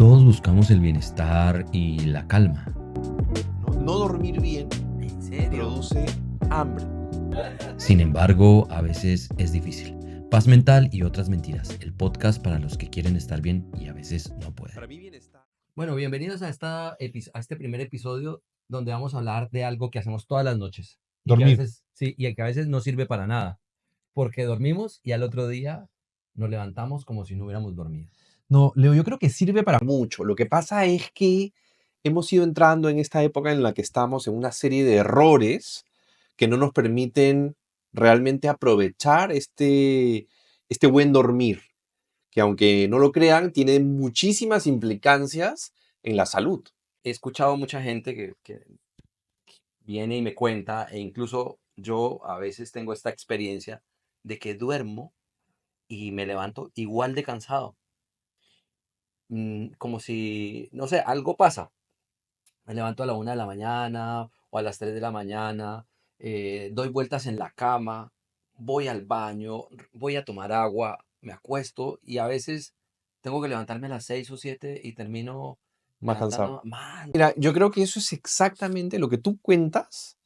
Todos buscamos el bienestar y la calma. No dormir bien ¿En serio? produce hambre. Sin embargo, a veces es difícil. Paz mental y otras mentiras. El podcast para los que quieren estar bien y a veces no pueden. Para mí bienestar. Bueno, bienvenidos a este primer episodio donde vamos a hablar de algo que hacemos todas las noches. Dormir. Y que a veces no sirve para nada. Porque dormimos y al otro día nos levantamos como si no hubiéramos dormido. No, Leo, yo creo que sirve para mucho. Lo que pasa es que hemos ido entrando en esta época en la que estamos en una serie de errores que no nos permiten realmente aprovechar este buen dormir, que aunque no lo crean, tiene muchísimas implicancias en la salud. He escuchado mucha gente que viene y me cuenta, e incluso yo a veces tengo esta experiencia de que duermo y me levanto igual de cansado. Como si, no sé, algo pasa. Me levanto a la 1 de la mañana o a las 3 de la mañana, doy vueltas en la cama, voy al baño, voy a tomar agua, me acuesto y a veces tengo que levantarme a las 6 o 7 y termino Más cansado. levantando más. Mira, yo creo que eso es exactamente lo que tú cuentas.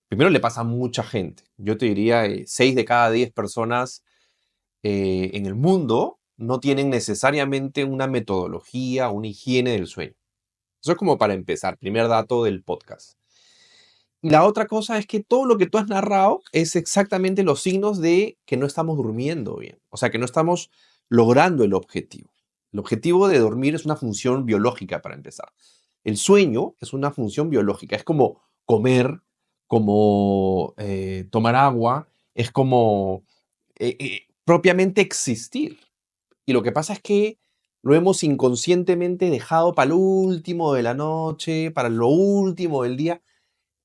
Primero le pasa a mucha gente. Yo te diría, 6 de cada 10 personas en el mundo no tienen necesariamente una metodología, una higiene del sueño. Eso es como para empezar, primer dato del podcast. Y la otra cosa es que todo lo que tú has narrado es exactamente los signos de que no estamos durmiendo bien. O sea, que no estamos logrando el objetivo. El objetivo de dormir es una función biológica para empezar. El sueño es una función biológica. Es como comer, como tomar agua, es como propiamente existir. Y lo que pasa es que lo hemos inconscientemente dejado para lo último de la noche, para lo último del día,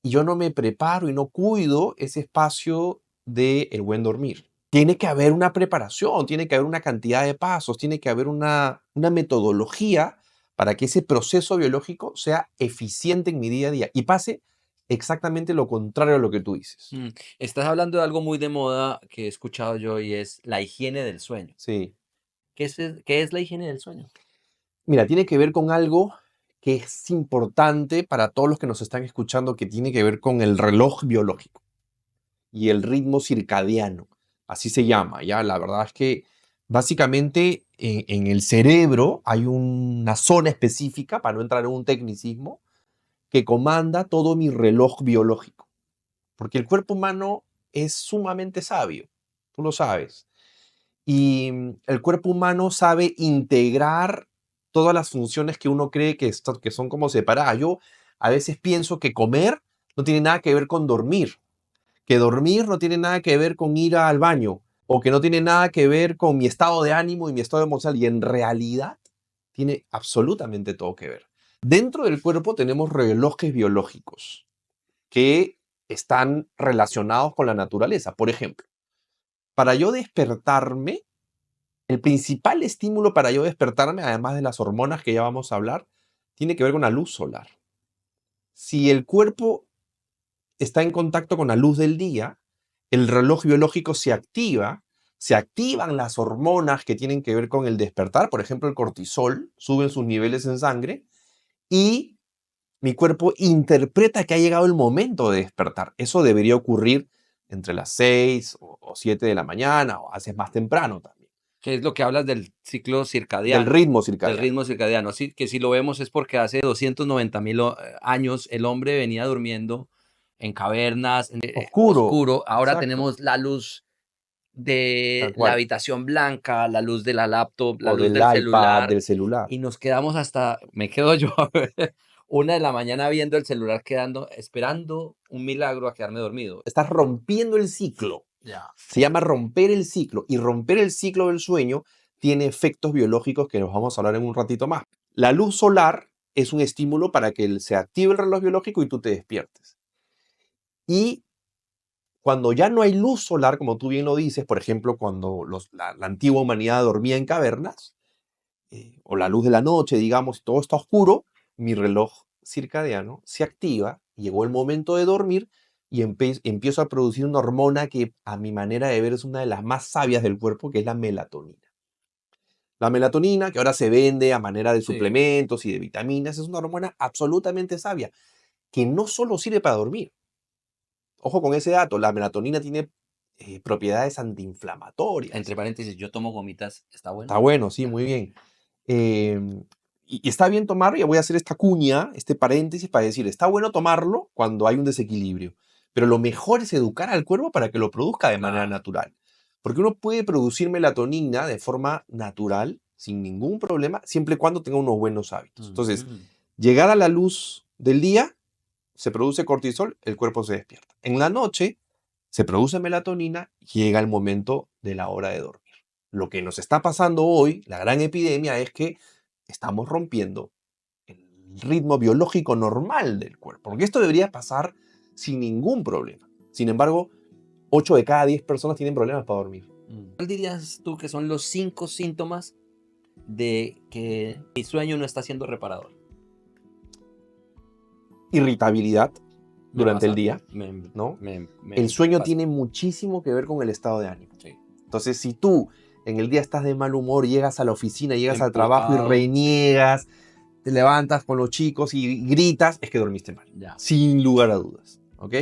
y yo no me preparo y no cuido ese espacio del buen dormir. Tiene que haber una preparación, tiene que haber una cantidad de pasos, tiene que haber una metodología para que ese proceso biológico sea eficiente en mi día a día y pase exactamente lo contrario a lo que tú dices. Estás hablando de algo muy de moda que he escuchado yo y es la higiene del sueño. Sí. ¿Qué es la higiene del sueño? Mira, tiene que ver con algo que es importante para todos los que nos están escuchando, que tiene que ver con el reloj biológico y el ritmo circadiano. Así se llama, ¿ya? La verdad es que básicamente en el cerebro hay una zona específica, para no entrar en un tecnicismo, que comanda todo mi reloj biológico. Porque el cuerpo humano es sumamente sabio, tú lo sabes. Y el cuerpo humano sabe integrar todas las funciones que uno cree que son como separadas. Yo a veces pienso que comer no tiene nada que ver con dormir, que dormir no tiene nada que ver con ir al baño, o que no tiene nada que ver con mi estado de ánimo y mi estado emocional, y en realidad tiene absolutamente todo que ver. Dentro del cuerpo tenemos relojes biológicos que están relacionados con la naturaleza. Por ejemplo, para yo despertarme, el principal estímulo para yo despertarme, además de las hormonas que ya vamos a hablar, tiene que ver con la luz solar. Si el cuerpo está en contacto con la luz del día, el reloj biológico se activan las hormonas que tienen que ver con el despertar, por ejemplo el cortisol, suben sus niveles en sangre y mi cuerpo interpreta que ha llegado el momento de despertar. Eso debería ocurrir entre las 6 o 7 de la mañana o haces más temprano también. ¿Qué es lo que hablas del ciclo Del circadiano? ritmo Del circadiano. ritmo circadiano. Sí, que si lo vemos es porque hace 290.000 años el hombre venía durmiendo en cavernas, oscuro. Ahora Exacto. tenemos la luz de Tal la cual. habitación blanca, la luz de la laptop, la O luz del del iPad, celular. del celular. Y nos quedamos hasta, me quedo yo a ver, 1 de la mañana viendo el celular, esperando un milagro a quedarme dormido. Estás rompiendo el ciclo. Ya. Se llama romper el ciclo. Y romper el ciclo del sueño tiene efectos biológicos que los vamos a hablar en un ratito más. La luz solar es un estímulo para que se active el reloj biológico y tú te despiertes. Y cuando ya no hay luz solar, como tú bien lo dices, por ejemplo, cuando la antigua humanidad dormía en cavernas, o la luz de la noche, digamos, y todo está oscuro, mi reloj circadiano se activa, llegó el momento de dormir y empiezo a producir una hormona que a mi manera de ver es una de las más sabias del cuerpo, que es la melatonina. La melatonina, que ahora se vende a manera de Sí. suplementos y de vitaminas, es una hormona absolutamente sabia, que no solo sirve para dormir. Ojo con ese dato, la melatonina tiene propiedades antiinflamatorias. Entre paréntesis, yo tomo gomitas, ¿está bueno? Está bueno, sí, muy bien. Y está bien tomarlo, y voy a hacer esta cuña, este paréntesis para decir, está bueno tomarlo cuando hay un desequilibrio, pero lo mejor es educar al cuerpo para que lo produzca de manera Claro. natural. Porque uno puede producir melatonina de forma natural, sin ningún problema, siempre y cuando tenga unos buenos hábitos. Entonces, Ujú. llegada la luz del día, se produce cortisol, el cuerpo se despierta. En la noche, se produce melatonina y llega el momento de la hora de dormir. Lo que nos está pasando hoy, la gran epidemia, es que estamos rompiendo el ritmo biológico normal del cuerpo, porque esto debería pasar sin ningún problema. Sin embargo, 8 de cada 10 personas tienen problemas para dormir. ¿Cuál dirías tú que son los 5 síntomas de que mi sueño no está siendo reparador? Irritabilidad Me durante el pasa, día, me, ¿no? me El sueño pasa. tiene muchísimo que ver con el estado de ánimo. Sí. Entonces, si tú en el día estás de mal humor, llegas a la oficina, llegas al trabajo y Emputado, sí. reniegas, te levantas con los chicos y gritas, es que dormiste mal. Ya. Sin lugar a dudas. ¿Ok?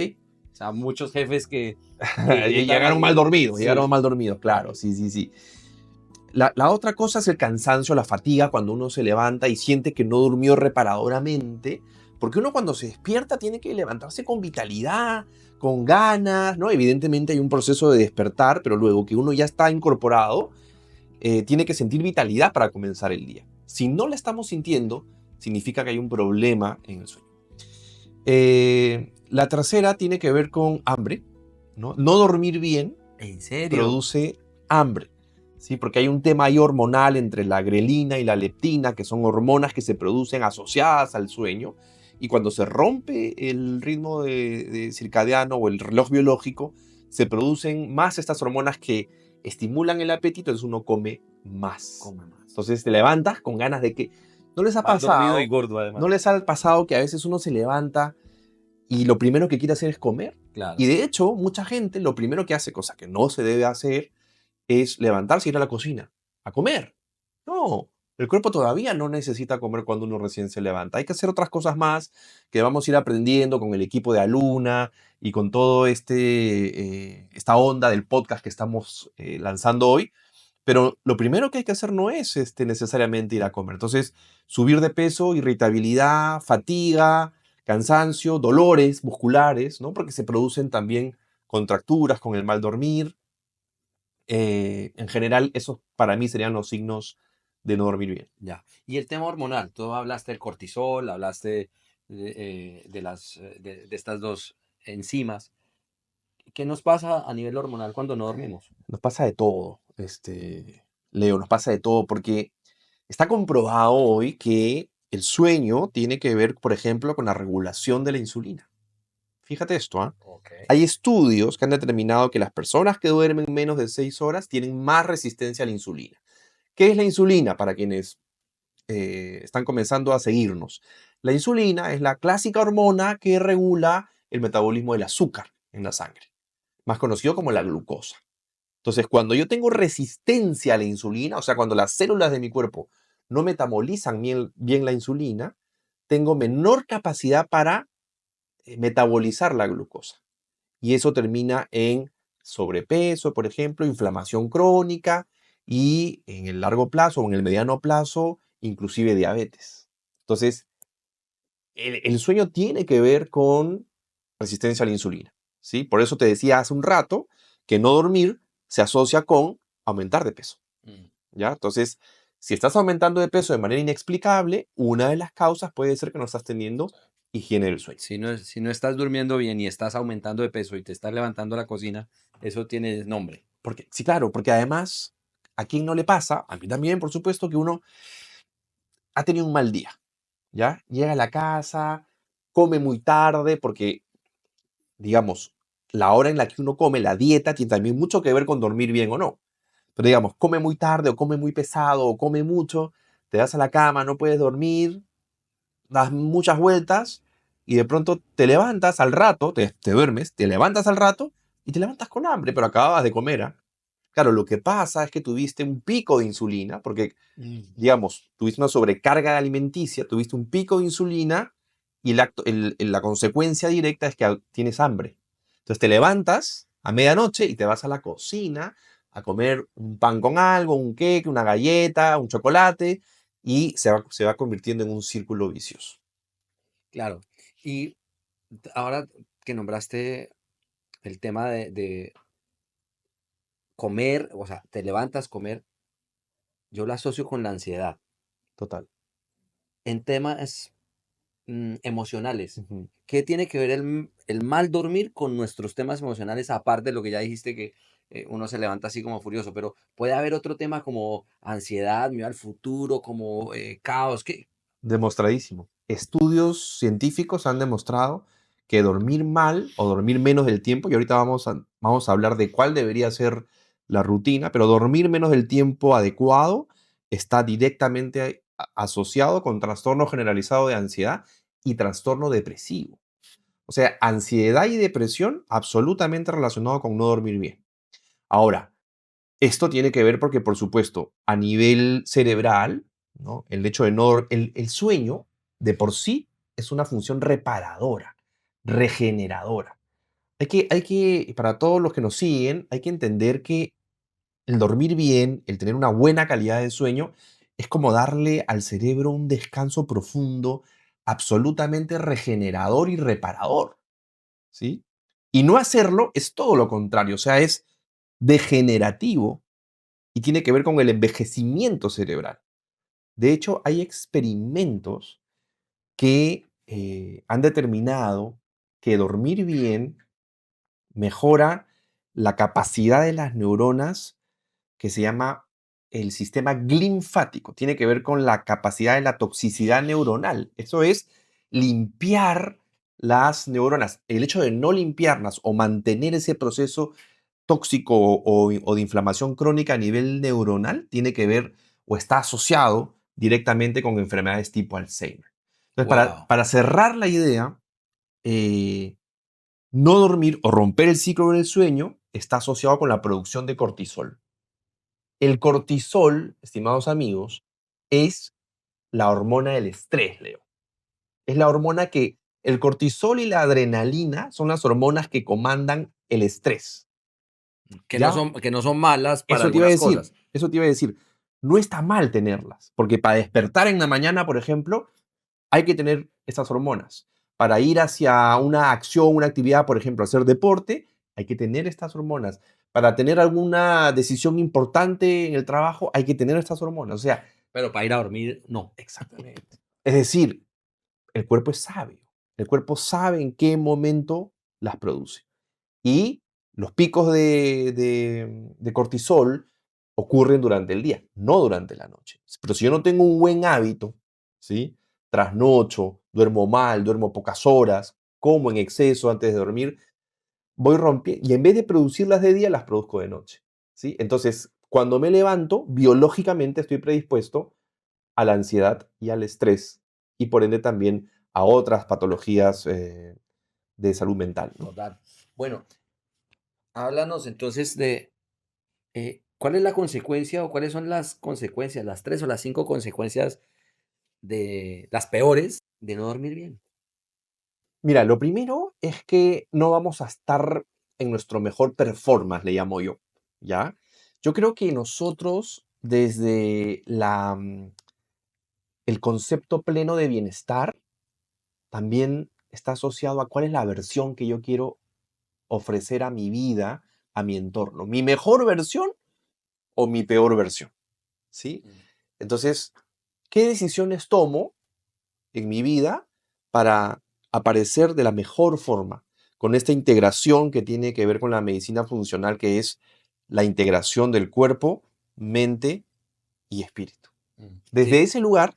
O sea, muchos jefes que Llegaron mal dormidos, sí. llegaron mal dormidos, claro, sí, sí, sí. La otra cosa es el cansancio, la fatiga, cuando uno se levanta y siente que no durmió reparadoramente, porque uno cuando se despierta tiene que levantarse con vitalidad, con ganas, ¿no? Evidentemente hay un proceso de despertar, pero luego que uno ya está incorporado, tiene que sentir vitalidad para comenzar el día. Si no la estamos sintiendo, significa que hay un problema en el sueño. La tercera tiene que ver con hambre, ¿no? No dormir bien ¿En serio? produce hambre, ¿sí? Porque hay un tema ahí hormonal entre la grelina y la leptina, que son hormonas que se producen asociadas al sueño, y cuando se rompe el ritmo de circadiano o el reloj biológico, se producen más estas hormonas que estimulan el apetito, entonces uno come más. Come más. Entonces te levantas con ganas de que... ¿No les ha Mal dormido pasado? y gordo, además. ¿No les ha pasado que a veces uno se levanta y lo primero que quiere hacer es comer? Claro. Y de hecho, mucha gente lo primero que hace, cosa que no se debe hacer, es levantarse y ir a la cocina a comer. No, el cuerpo todavía no necesita comer cuando uno recién se levanta. Hay que hacer otras cosas más que vamos a ir aprendiendo con el equipo de Aluna y con todo esta onda del podcast que estamos lanzando hoy. Pero lo primero que hay que hacer no es necesariamente ir a comer. Entonces, subir de peso, irritabilidad, fatiga, cansancio, dolores musculares, ¿no? Porque se producen también contracturas con el mal dormir. En general, esos para mí serían los signos de no dormir bien. Ya. Y el tema hormonal, tú hablaste del cortisol, hablaste de estas dos enzimas. ¿Qué nos pasa a nivel hormonal cuando no dormimos? Nos pasa de todo, Leo, nos pasa de todo, porque está comprobado hoy que el sueño tiene que ver, por ejemplo, con la regulación de la insulina. Fíjate esto, ¿ah? Okay. Hay estudios que han determinado que las personas que duermen menos de 6 horas tienen más resistencia a la insulina. ¿Qué es la insulina? Para quienes están comenzando a seguirnos. La insulina es la clásica hormona que regula el metabolismo del azúcar en la sangre, más conocido como la glucosa. Entonces, cuando yo tengo resistencia a la insulina, o sea, cuando las células de mi cuerpo no metabolizan bien la insulina, tengo menor capacidad para metabolizar la glucosa. Y eso termina en sobrepeso, por ejemplo, inflamación crónica y en el largo plazo o en el mediano plazo, inclusive diabetes. Entonces, el sueño tiene que ver con resistencia a la insulina, ¿sí? Por eso te decía hace un rato que no dormir se asocia con aumentar de peso, ¿ya? Entonces, si estás aumentando de peso de manera inexplicable, una de las causas puede ser que no estás teniendo higiene del sueño. Si no estás durmiendo bien y estás aumentando de peso y te estás levantando a la cocina, eso tiene nombre. Porque, sí, claro, porque además, ¿a quién no le pasa? A mí también, por supuesto, que uno ha tenido un mal día, ¿ya? Llega a la casa, come muy tarde, porque, digamos, la hora en la que uno come, la dieta, tiene también mucho que ver con dormir bien o no. Pero digamos, come muy tarde o come muy pesado o come mucho, te vas a la cama, no puedes dormir, das muchas vueltas y de pronto te levantas al rato, te duermes, te levantas al rato y te levantas con hambre, pero acababas de comer, ¿ah? Claro, lo que pasa es que tuviste un pico de insulina, porque, Mm. digamos, tuviste una sobrecarga alimenticia, tuviste un pico de insulina y la consecuencia directa es que tienes hambre. Entonces te levantas a medianoche y te vas a la cocina a comer un pan con algo, un cake, una galleta, un chocolate, y se va convirtiendo en un círculo vicioso. Claro. Y ahora que nombraste el tema de comer, o sea, te levantas, comer, yo lo asocio con la ansiedad. Total. En temas emocionales. Ujú. ¿Qué tiene que ver el mal dormir con nuestros temas emocionales, aparte de lo que ya dijiste que uno se levanta así como furioso? Pero puede haber otro tema como ansiedad, miedo al futuro, como caos. ¿Qué? Demostradísimo. Estudios científicos han demostrado que dormir mal o dormir menos del tiempo, y ahorita vamos a hablar de cuál debería ser la rutina, pero dormir menos del tiempo adecuado está directamente asociado con trastorno generalizado de ansiedad y trastorno depresivo. O sea, ansiedad y depresión absolutamente relacionado con no dormir bien. Ahora, esto tiene que ver porque, por supuesto, a nivel cerebral, ¿no? El hecho de el sueño de por sí es una función reparadora, regeneradora. Para todos los que nos siguen, hay que entender que el dormir bien, el tener una buena calidad de sueño, es como darle al cerebro un descanso profundo, absolutamente regenerador y reparador, ¿sí? Y no hacerlo es todo lo contrario, o sea, es degenerativo y tiene que ver con el envejecimiento cerebral. De hecho, hay experimentos que han determinado que dormir bien mejora la capacidad de las neuronas que se llama el sistema linfático. Tiene que ver con la capacidad de la toxicidad neuronal. Eso es limpiar las neuronas. El hecho de no limpiarlas o mantener ese proceso tóxico o de inflamación crónica a nivel neuronal tiene que ver o está asociado directamente con enfermedades tipo Alzheimer. Entonces, para, Wow. para cerrar la idea, eh, no dormir o romper el ciclo del sueño está asociado con la producción de cortisol. El cortisol, estimados amigos, es la hormona del estrés, Leo. Es la hormona que el cortisol y la adrenalina son las hormonas que comandan el estrés. ¿Ya? Que no son malas para algunas cosas. Eso te iba a decir, no está mal tenerlas, porque para despertar en la mañana, por ejemplo, hay que tener esas hormonas. Para ir hacia una acción, una actividad, por ejemplo, hacer deporte, hay que tener estas hormonas. Para tener alguna decisión importante en el trabajo, hay que tener estas hormonas. O sea, Pero para ir a dormir, no. exactamente. Es decir, el cuerpo es sabio. El cuerpo sabe en qué momento las produce. Y los picos de cortisol ocurren durante el día, no durante la noche. Pero si yo no tengo un buen hábito, ¿sí? Trasnocho, duermo mal, duermo pocas horas, como en exceso antes de dormir, voy rompiendo. Y en vez de producirlas de día, las produzco de noche. ¿Sí? Entonces, cuando me levanto, biológicamente estoy predispuesto a la ansiedad y al estrés y por ende también a otras patologías de salud mental, ¿no? Total. Bueno, háblanos entonces de cuál es la consecuencia o cuáles son las consecuencias, las 3 o las 5 consecuencias de las peores de no dormir bien. Mira, lo primero es que no vamos a estar en nuestro mejor performance, le llamo yo, ¿ya? Yo creo que nosotros, desde el concepto pleno de bienestar, también está asociado a cuál es la versión que yo quiero ofrecer a mi vida, a mi entorno. ¿Mi mejor versión o mi peor versión? ¿Sí? Mm. Entonces, ¿qué decisiones tomo en mi vida para aparecer de la mejor forma, con esta integración que tiene que ver con la medicina funcional, que es la integración del cuerpo, mente y espíritu? Desde Sí, ese lugar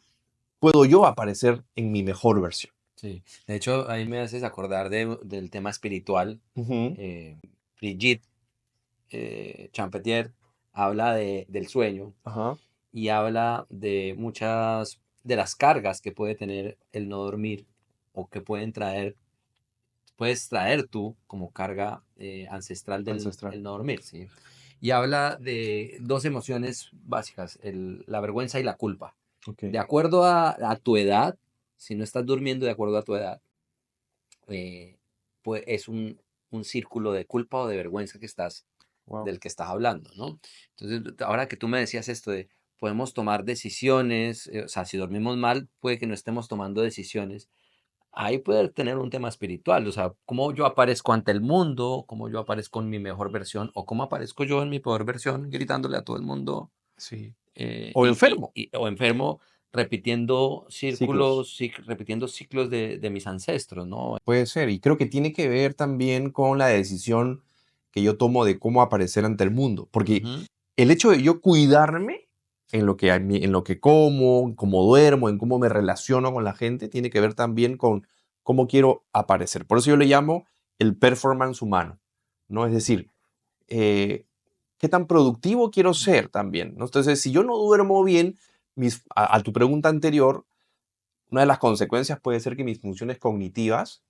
puedo yo aparecer en mi mejor versión. sí. De hecho, ahí me haces acordar del tema espiritual. Ujú. eh, Brigitte Champetier habla del sueño Ajá. y habla de muchas de las cargas que puede tener el no dormir o que puedes traer tú como carga ancestral del Ancestral. el no dormir, ¿sí? y habla de dos emociones básicas, la vergüenza y la culpa. Ok. De acuerdo a tu edad, si no estás durmiendo de acuerdo a tu edad, pues es un círculo de culpa o de vergüenza Wow. del que estás hablando, ¿no? Entonces, ahora que tú me decías esto de podemos tomar decisiones, o sea, si dormimos mal, puede que no estemos tomando decisiones. Ahí puede tener un tema espiritual, o sea, cómo yo aparezco ante el mundo, cómo yo aparezco en mi mejor versión, o cómo aparezco yo en mi peor versión, gritándole a todo el mundo, Sí. O enfermo. o enfermo, repitiendo Ciclos. repitiendo ciclos de mis ancestros, ¿no? Puede ser. Y creo que tiene que ver también con la decisión que yo tomo de cómo aparecer ante el mundo. Porque Ujú, el hecho de yo cuidarme en lo que como, cómo duermo, en cómo me relaciono con la gente, tiene que ver también con cómo quiero aparecer. Por eso yo le llamo el performance humano, ¿no? Es decir, eh, qué tan productivo quiero ser también, ¿no? Entonces, si yo no duermo bien, a tu pregunta anterior, una de las consecuencias puede ser que mis funciones cognitivas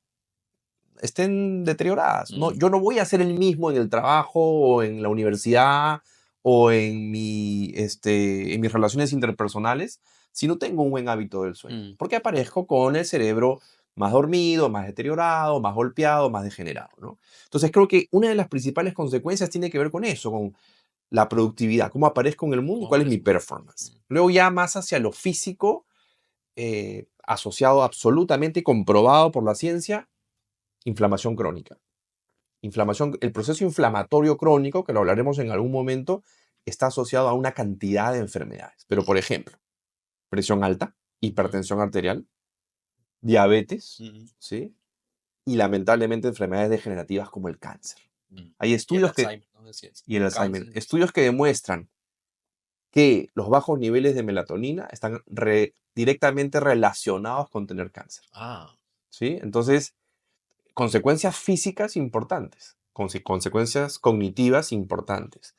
estén deterioradas. No, mm, yo no voy a ser el mismo en el trabajo o en la universidad o en mis relaciones interpersonales si no tengo un buen hábito del sueño. mm. Porque aparezco con el cerebro más dormido, más deteriorado, más golpeado, más degenerado, ¿no? Entonces creo que una de las principales consecuencias tiene que ver con eso, con la productividad, cómo aparezco en el mundo y ¿Cómo cuál es mi aparezco? performance. Luego ya más hacia lo físico, asociado absolutamente, comprobado por la ciencia, inflamación crónica. El proceso inflamatorio crónico, que lo hablaremos en algún momento, está asociado a una cantidad de enfermedades. Pero, por ejemplo, presión alta, Mm, hipertensión arterial, diabetes, mm, ¿sí? Y lamentablemente enfermedades degenerativas como el cáncer. mm. Hay Y el estudios que, Alzheimer, ¿no? Decías, y el Alzheimer, cáncer. estudios que demuestran que los bajos niveles de melatonina están directamente relacionados con tener cáncer, Ah, ¿sí? Entonces, consecuencias físicas importantes, consecuencias cognitivas importantes,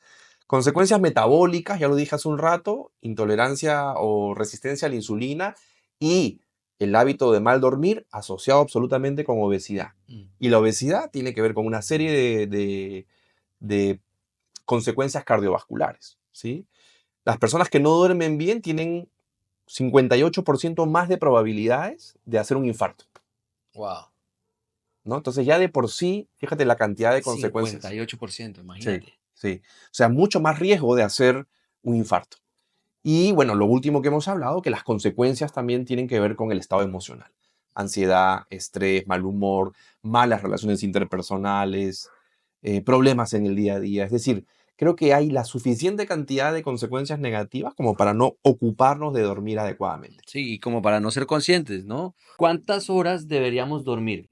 consecuencias metabólicas, ya lo dije hace un rato, intolerancia o resistencia a la insulina y el hábito de mal dormir asociado absolutamente con obesidad. mm, Y la obesidad tiene que ver con una serie de consecuencias cardiovasculares, ¿sí? Las personas que no duermen bien tienen 58% más de probabilidades de hacer un infarto, wow. ¿no? Entonces ya de por sí, fíjate la cantidad de cincuenta consecuencias. y ocho por ciento Sí, imagínate. sí. O sea, mucho más riesgo de hacer un infarto. Y bueno, lo último que hemos hablado, que las consecuencias también tienen que ver con el estado emocional. Ansiedad, estrés, mal humor, malas relaciones interpersonales, problemas en el día a día. Es decir, creo que hay la suficiente cantidad de consecuencias negativas como para no ocuparnos de dormir adecuadamente. Sí, y como para no ser conscientes, ¿no? ¿Cuántas horas deberíamos dormir?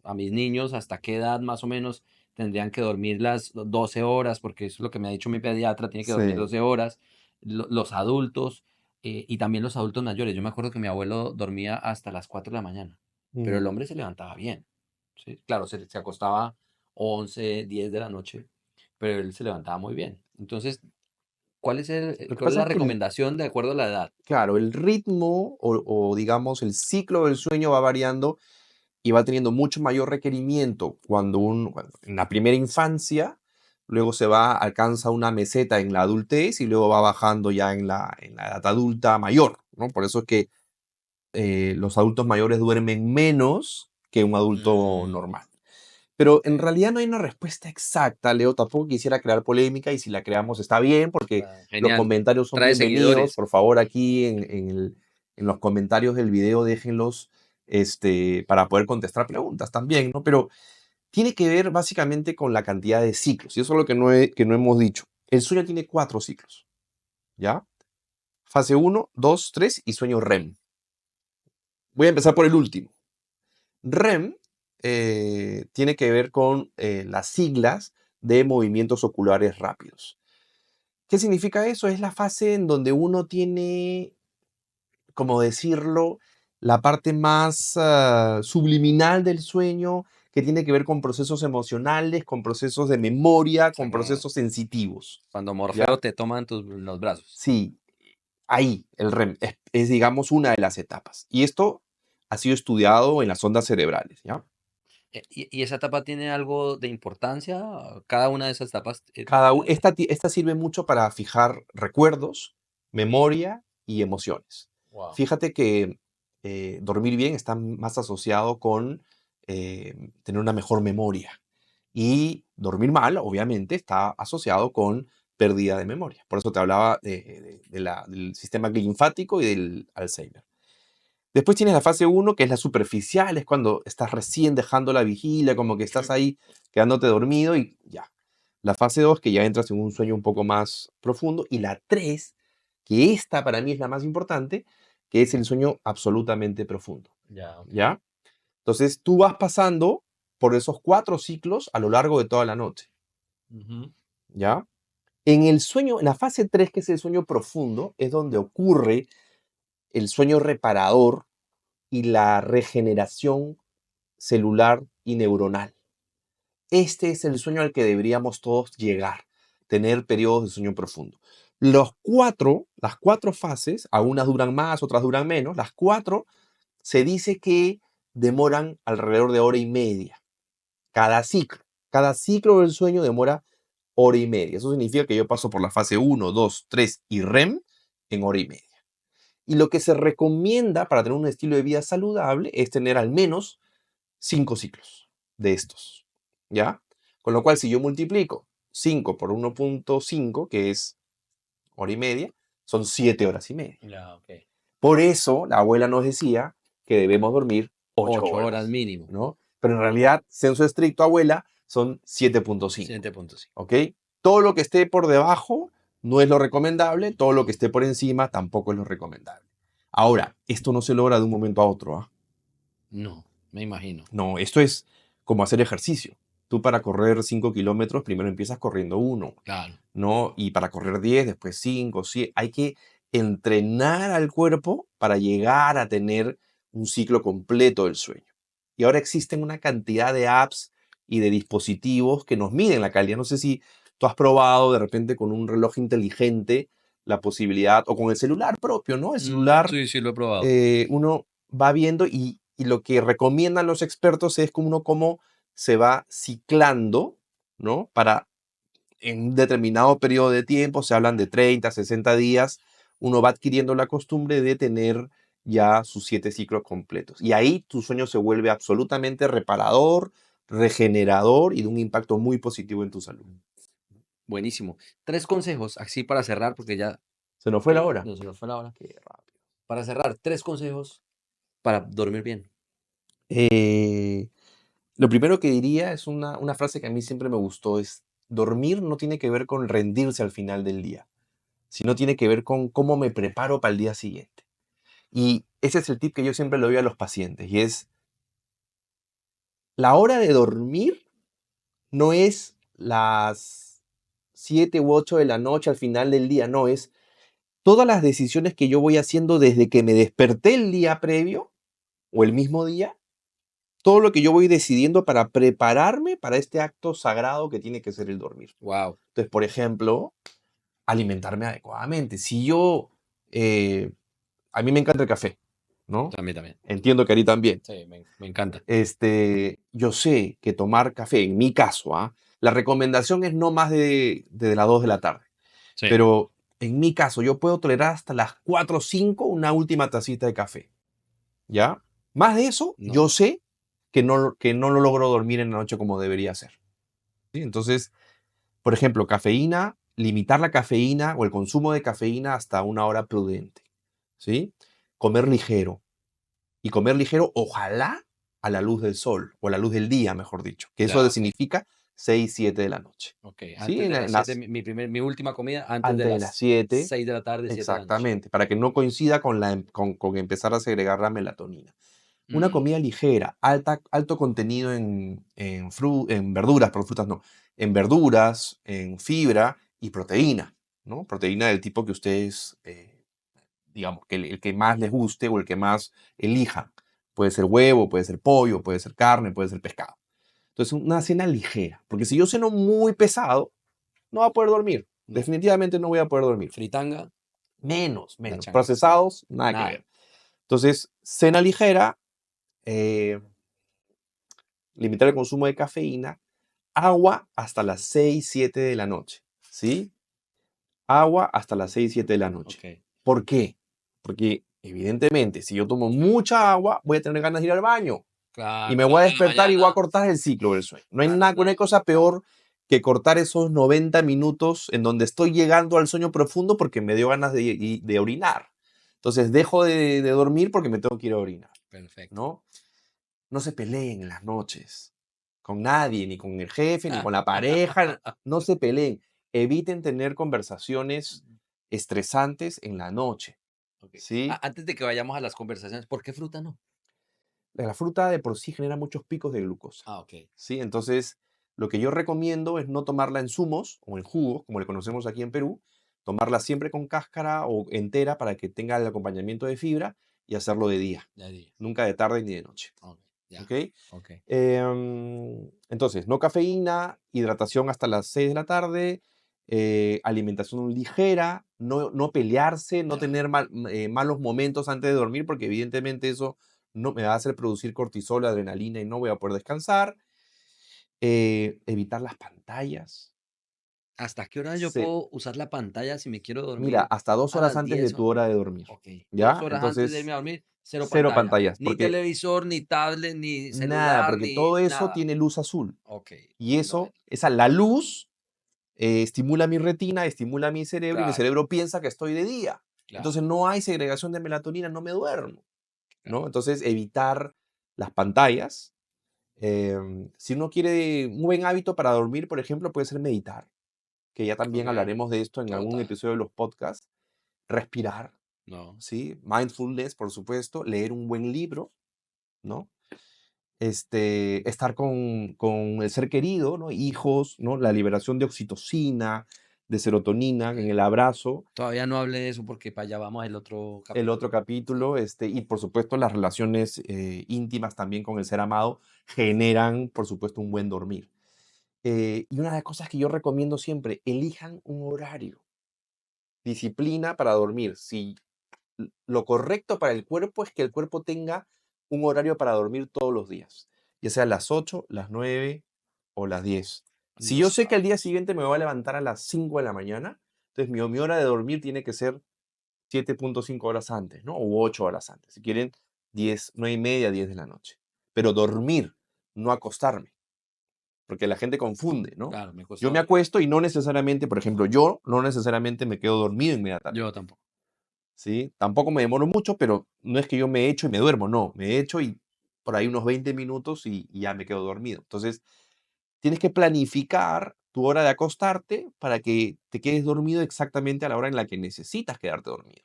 A mis niños, ¿hasta qué edad más o menos tendrían que dormir las 12 horas? Porque eso es lo que me ha dicho mi pediatra, tiene que dormir Sí. 12 horas. Los adultos y también los adultos mayores. Yo me acuerdo que mi abuelo dormía hasta las 4 de la mañana, pero el Mm. hombre se levantaba bien, ¿sí? Claro, se acostaba 11, 10 de la noche, pero él se levantaba muy bien. Entonces, Lo que cuál es pasa la es que recomendación de acuerdo a la edad? claro, el ritmo o digamos el ciclo del sueño va variando y va teniendo mucho mayor requerimiento bueno, en la primera infancia, luego alcanza una meseta en la adultez y luego va bajando ya en la edad adulta mayor, ¿no? Por eso es que los adultos mayores duermen menos que un adulto Mm, normal. Pero en ok. realidad no hay una respuesta exacta, Leo. Tampoco quisiera crear polémica y si la creamos está bien porque Ah, los genial. comentarios son Trae bienvenidos. seguidores. Por favor, aquí en los comentarios del video déjenlos para poder contestar preguntas también, ¿no? Pero tiene que ver básicamente con la cantidad de ciclos. Y eso es lo que no hemos dicho. El sueño tiene 4 ciclos, ¿ya? Fase uno, 2, 3 y sueño REM. Voy a empezar por el último. REM tiene que ver con las siglas de movimientos oculares rápidos. ¿Qué significa eso? Es la fase en donde uno tiene, como decirlo, la parte más subliminal del sueño, que tiene que ver con procesos emocionales, con procesos de memoria, O sea, con procesos sensitivos. cuando ¿Ya? Morfeo te toma en los brazos. Sí, ahí el REM digamos, una de las etapas. Y esto ha sido estudiado en las ondas cerebrales, ¿ya? ¿Y esa etapa tiene algo de importancia? Cada una de esas etapas. Esta sirve mucho para fijar recuerdos, memoria y emociones. Wow. Fíjate que dormir bien está más asociado con tener una mejor memoria. Y dormir mal, obviamente, está asociado con pérdida de memoria. Por eso te hablaba del sistema linfático y del Alzheimer. Después tienes la fase 1, que es la superficial, es cuando estás recién dejando la vigilia, como que estás ahí quedándote dormido y ya. La fase 2, que ya entras en un sueño un poco más profundo. Y la 3, que esta para mí es la más importante, que es el sueño absolutamente profundo. Ya, ok. ¿Ya? Entonces tú vas pasando por esos 4 ciclos a lo largo de toda la noche. Ujú. ¿Ya? En la fase 3, que es el sueño profundo, es donde ocurre el sueño reparador y la regeneración celular y neuronal. Este es el sueño al que deberíamos todos llegar, tener periodos de sueño profundo. Las 4 fases, algunas duran más, otras duran menos, las 4 se dice que demoran alrededor de hora y media cada ciclo. Cada ciclo del sueño demora hora y media. Eso significa que yo paso por la fase 1, 2, 3 y REM en hora y media. Y lo que se recomienda para tener un estilo de vida saludable es tener al menos 5 ciclos de estos, ¿ya? Con lo cual, si yo multiplico 5 por 1.5, que es hora y media, son 7 horas y media. Ya, ok. Por eso la abuela nos decía que debemos dormir 8 8 horas horas, mínimo. ¿no? Pero en realidad, censo estricto, abuela, son 7.5, 7.5. ¿ok? Todo lo que esté por debajo no es lo recomendable, todo lo que esté por encima tampoco es lo recomendable. Ahora, esto no se logra de un momento a otro, ¿ah? No, me imagino. No, esto es como hacer ejercicio. Tú para correr 5 kilómetros, primero empiezas corriendo 1, Claro. ¿no? Y para correr 10, después 5, 7. Hay que entrenar al cuerpo para llegar a tener un ciclo completo del sueño. Y ahora existen una cantidad de apps y de dispositivos que nos miden la calidad. No sé si tú has probado de repente con un reloj inteligente la posibilidad, o con el celular propio, ¿no? El celular, Sí, sí, lo he probado. uno va viendo y lo que recomiendan los expertos es como uno cómo se va ciclando, ¿no? Para en un determinado periodo de tiempo, se hablan de 30, 60 días, uno va adquiriendo la costumbre de tener ya sus 7 ciclos completos. Y ahí tu sueño se vuelve absolutamente reparador, regenerador y de un impacto muy positivo en tu salud. Buenísimo. 3 consejos, así para cerrar, porque ya ¿Se nos fue la hora? no se nos fue la hora. Qué rápido. Para cerrar, 3 consejos para dormir bien. Lo primero que diría es una frase que a mí siempre me gustó, es dormir no tiene que ver con rendirse al final del día, sino tiene que ver con cómo me preparo para el día siguiente. Y ese es el tip que yo siempre le doy a los pacientes, y es la hora de dormir no es las 7 u 8 de la noche al final del día, no, es todas las decisiones que yo voy haciendo desde que me desperté el día previo o el mismo día, todo lo que yo voy decidiendo para prepararme para este acto sagrado que tiene que ser el dormir. Wow. Entonces, por ejemplo, alimentarme adecuadamente. Si yo, a mí me encanta el café, ¿no? También. Entiendo que a ti también. Sí, me encanta. Yo sé que tomar café, en mi caso, la recomendación es no más de las 2 de la tarde. Sí. Pero en mi caso, yo puedo tolerar hasta las 4 o 5 una última tacita de café. ¿Ya? Más de eso, No. yo sé que no lo logro dormir en la noche como debería ser. ¿Sí? Entonces, por ejemplo, cafeína, limitar la cafeína o el consumo de cafeína hasta una hora prudente. ¿Sí? Comer ligero. Y comer ligero, ojalá a la luz del sol, o a la luz del día, mejor dicho. Que eso Ya, ok. significa 6, 7 de la noche. Ok, ¿Sí? antes de las las- 7, mi última comida, antes de antes de las las 7, 6 de la tarde, 7 de la noche. exactamente, para que no coincida con empezar a segregar la melatonina. Una comida ligera, alto contenido en verduras, pero frutas no, en verduras, en fibra y proteína, ¿no? Proteína del tipo que ustedes, digamos, que el que más les guste o el que más elijan. Puede ser huevo, puede ser pollo, puede ser carne, puede ser pescado. Entonces, una cena ligera, porque si yo ceno muy pesado, no voy a poder dormir. No. Definitivamente no voy a poder dormir. Fritanga, Menos. changa. Procesados, nada que nada. ver. Entonces, cena ligera, eh, limitar el consumo de cafeína, agua hasta las 6, 7 de la noche, ¿sí? Agua hasta las 6, 7 de la noche. Ok. ¿Por qué? Porque evidentemente, si yo tomo mucha agua, voy a tener ganas de ir al baño y Claro, me a voy a las 9 de la despertar y voy a mañana. cortar el ciclo del sueño. No hay Claro, nada, no hay no. cosa peor que cortar esos 90 minutos en donde estoy llegando al sueño profundo porque me dio ganas de orinar. Entonces dejo de dormir porque me tengo que ir a orinar, Perfecto. ¿no? No se peleen en las noches con nadie, ni con el jefe, ni con la pareja. No se peleen. Eviten tener conversaciones estresantes en la noche, Ok. ¿sí? Antes de que vayamos a las conversaciones, ¿por qué fruta no? La fruta de por sí genera muchos picos de glucosa, Ok. ¿sí? Entonces, lo que yo recomiendo es no tomarla en zumos o en jugos, como le conocemos aquí en Perú, tomarla siempre con cáscara o entera para que tenga el acompañamiento de fibra y hacerlo de día, Ya dije. nunca de tarde ni de noche, Ok. Ya. ¿ok? Ok. Entonces, no cafeína, hidratación hasta las 6 de la tarde, alimentación ligera, no pelearse, no Ya. tener malos momentos antes de dormir, porque evidentemente eso no me va a hacer producir cortisol, adrenalina y no voy a poder descansar. Evitar las pantallas. ¿Hasta qué hora yo Se- puedo usar la pantalla si me quiero Mira, dormir hasta 2 horas a las antes de 10 tu o... hora de dormir, Ok. Dos ¿ya? horas antes de irme Entonces, a dormir, cero cero pantalla. pantallas, Ni porque televisor, ni tablet, ni nada, celular, porque ni todo eso nada. tiene luz azul. Ok. Y No, la luz estimula mi retina, estimula mi cerebro y mi claro, cerebro piensa que estoy de día. claro, Entonces no hay segregación de melatonina, no me duermo, claro. ¿no? Entonces evitar las pantallas. Si uno quiere un buen hábito para dormir, por ejemplo, puede ser meditar, que ya también Ok. hablaremos de esto en algún Total. episodio de los podcasts. Respirar, No. ¿sí? Mindfulness, por supuesto. Leer un buen libro, ¿no? Estar con el ser querido, ¿no? Hijos, ¿no? La liberación de oxitocina, de serotonina Ok. en el abrazo, Todavía no hablé de eso porque para allá vamos el otro el otro capítulo. Sí. capítulo, y por supuesto las relaciones íntimas también con el ser amado generan, por supuesto, un buen dormir. Y una de las cosas que yo recomiendo siempre, elijan un horario, disciplina para dormir. Si lo correcto para el cuerpo es que el cuerpo tenga un horario para dormir todos los días, ya sea las 8, las 9 o las 10. Si yo Los sé que al día sábados. siguiente me voy a levantar a las 5 de la mañana, entonces mi hora de dormir tiene que ser 7.5 horas antes, ¿no? O 8 horas antes. Si quieren, 10, 9 y media, 10 de la noche. Pero dormir, no acostarme, porque la gente confunde, ¿no? Claro, me cuesta Yo me dormir. acuesto y no necesariamente, por ejemplo, yo no necesariamente me quedo dormido inmediatamente. Yo tampoco. ¿Sí? Tampoco me demoro mucho, pero no es que yo me echo y me duermo, no, me echo y por ahí unos 20 minutos y ya me quedo dormido. Entonces, tienes que planificar tu hora de acostarte para que te quedes dormido exactamente a la hora en la que necesitas quedarte dormido.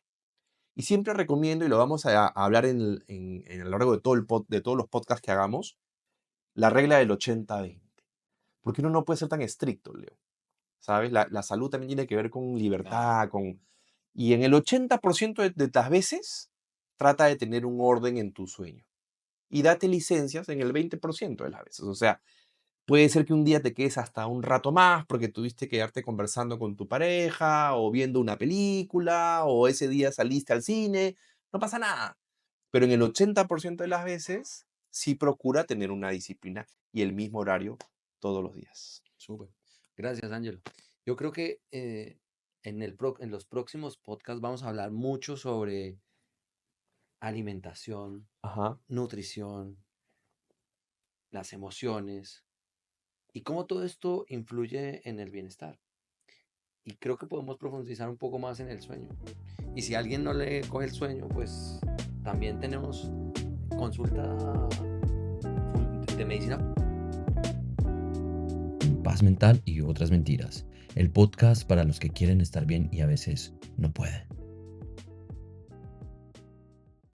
Y siempre recomiendo, y lo vamos a hablar en a lo largo de, de todos los podcasts que hagamos, la regla del 80-20. Porque uno no puede ser tan estricto, Leo. ¿Sabes? La salud también tiene que ver con Claro. libertad, y en el 80% de las veces, trata de tener un orden en tu sueño. Y date licencias en el 20% de las veces. O sea, puede ser que un día te quedes hasta un rato más porque tuviste que quedarte conversando con tu pareja o viendo una película o ese día saliste al cine. No pasa nada. Pero en el 80% de las veces, sí procura tener una disciplina y el mismo horario todos los días. Súper. Gracias, Ángelo. Yo creo que en los próximos podcasts vamos a hablar mucho sobre alimentación, Ajá. nutrición, las emociones y cómo todo esto influye en el bienestar. Y creo que podemos profundizar un poco más en el sueño. Y si a alguien no le coge el sueño, pues también tenemos consulta de medicina. Paz mental y otras mentiras. El podcast para los que quieren estar bien y a veces no pueden.